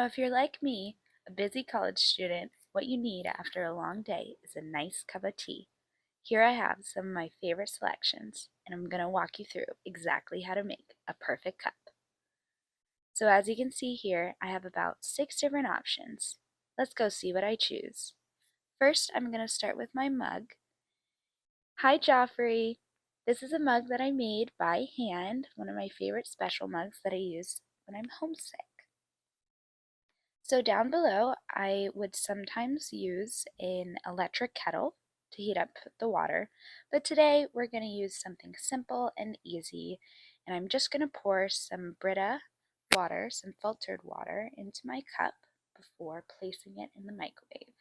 Now, if you're like me, a busy college student, what you need after a long day is a nice cup of tea. Here I have some of my favorite selections, and I'm going to walk you through exactly how to make a perfect cup. So as you can see here, I have about 6 different options. Let's go see what I choose. First, I'm going to start with my mug. Hi, Joffrey. This is a mug that I made by hand, one of my favorite special mugs that I use when I'm homesick. So down below, I would sometimes use an electric kettle to heat up the water, but today we're going to use something simple and easy, and I'm just going to pour some Brita water, some filtered water, into my cup before placing it in the microwave.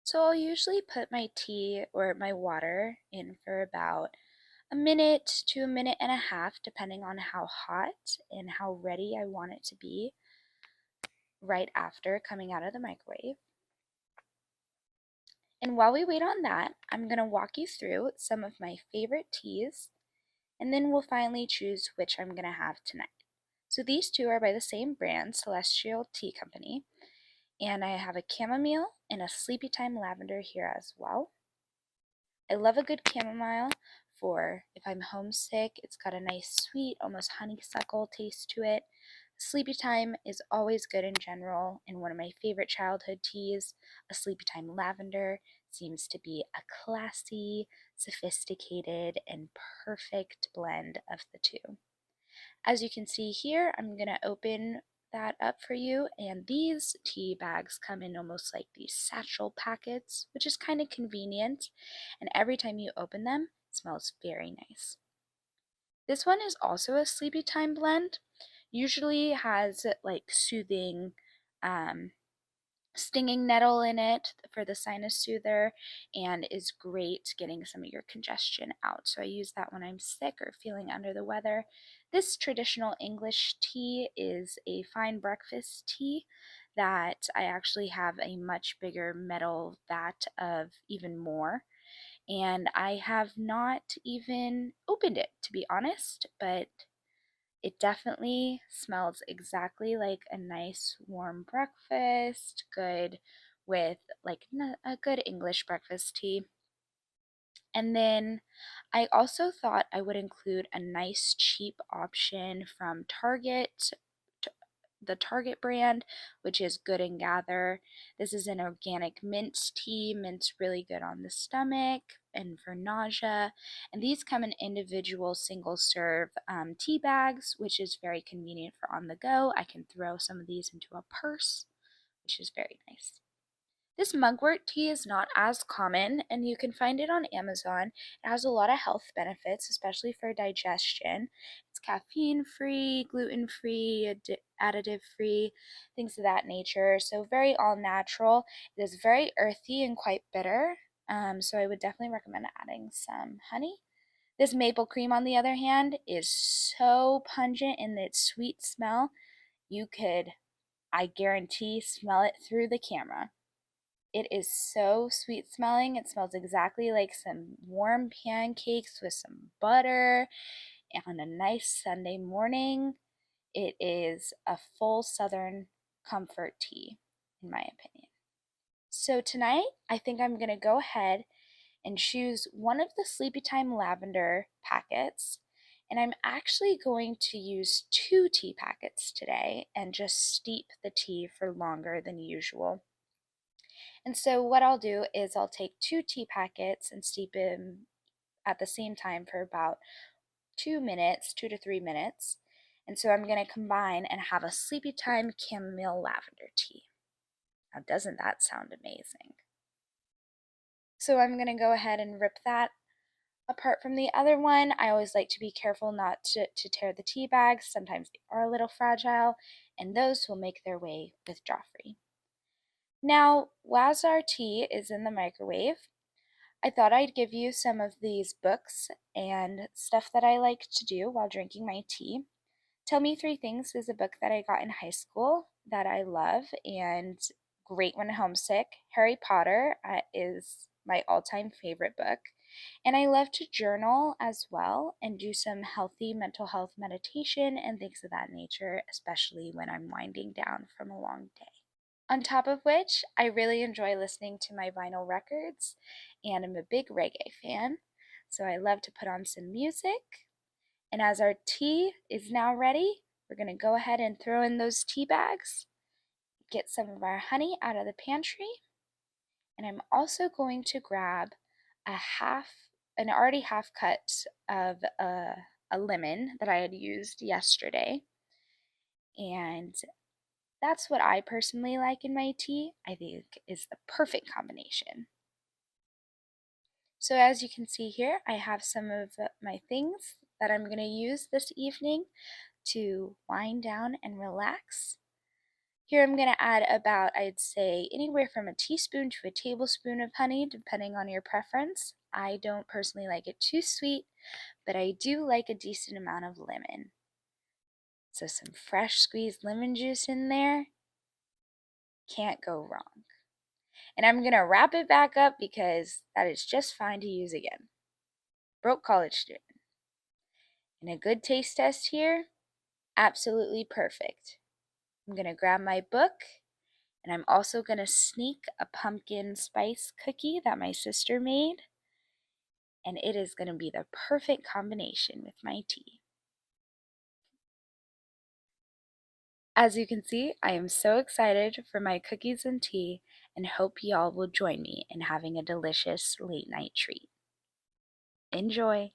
So I'll usually put my tea or my water in for about a minute to a minute and a half, depending on how hot and how ready I want it to be right after coming out of the microwave. And while we wait on that, I'm going to walk you through some of my favorite teas, and then we'll finally choose which I'm going to have tonight. So these two are by the same brand, Celestial Tea Company, and I have a chamomile and a sleepy time lavender here as well. I love a good chamomile for if I'm homesick. It's got a nice sweet, almost honeysuckle taste to it. Sleepy time is always good in general, and one of my favorite childhood teas, a sleepy time lavender, seems to be a classy, sophisticated, and perfect blend of the two. As you can see here, I'm going to open that up for you, and these tea bags come in almost like these satchel packets, which is kind of convenient, and every time you open them, it smells very nice. This one is also a sleepy time blend, usually has like soothing stinging nettle in it for the sinus soother, and is great getting some of your congestion out. So I use that when I'm sick or feeling under the weather. This traditional English tea is a fine breakfast tea that I actually have a much bigger metal vat of even more. And I have not even opened it, to be honest, but it definitely smells exactly like a nice warm breakfast, good with like a good English breakfast tea. And then I also thought I would include a nice cheap option from Target, the Target brand, which is Good and Gather. This is an organic mint tea. Mint's really good on the stomach and for nausea. And these come in individual single serve tea bags, which is very convenient for on the go. I can throw some of these into a purse, which is very nice. This mugwort tea is not as common, and you can find it on Amazon. It has a lot of health benefits, especially for digestion. It's caffeine-free, gluten-free, additive-free, things of that nature. So very all-natural. It is very earthy and quite bitter, so I would definitely recommend adding some honey. This maple cream, on the other hand, is so pungent in its sweet smell. You could, I guarantee, smell it through the camera. It is so sweet smelling. It smells exactly like some warm pancakes with some butter on a nice Sunday morning. It is a full Southern comfort tea, in my opinion. So tonight, I think I'm going to go ahead and choose one of the Sleepy Time Lavender packets. And I'm actually going to use 2 tea packets today and just steep the tea for longer than usual. And so what I'll do is I'll take 2 tea packets and steep them at the same time for about 2 minutes, 2 to 3 minutes. And so I'm going to combine and have a Sleepy Time Chamomile Lavender tea. Now, doesn't that sound amazing? So I'm going to go ahead and rip that apart from the other one. I always like to be careful not to tear the tea bags. Sometimes they are a little fragile, and those will make their way with Joffrey. Now, whilst our tea is in the microwave, I thought I'd give you some of these books and stuff that I like to do while drinking my tea. Tell Me Three Things is a book that I got in high school that I love and great when homesick. Harry Potter is my all-time favorite book. And I love to journal as well and do some healthy mental health meditation and things of that nature, especially when I'm winding down from a long day. On top of which, I really enjoy listening to my vinyl records, and I'm a big reggae fan, so I love to put on some music. And as our tea is now ready, we're going to go ahead and throw in those tea bags, get some of our honey out of the pantry, and I'm also going to grab an already half cut of a lemon that I had used yesterday. And that's what I personally like in my tea. I think is the perfect combination. So as you can see here, I have some of my things that I'm going to use this evening to wind down and relax. Here I'm going to add about, I'd say, anywhere from a teaspoon to a tablespoon of honey, depending on your preference. I don't personally like it too sweet, but I do like a decent amount of lemon. So some fresh squeezed lemon juice in there, can't go wrong. And I'm going to wrap it back up because that is just fine to use again. Broke college student. And a good taste test here, absolutely perfect. I'm going to grab my book, and I'm also going to sneak a pumpkin spice cookie that my sister made, and it is going to be the perfect combination with my tea. As you can see, I am so excited for my cookies and tea and hope y'all will join me in having a delicious late night treat. Enjoy!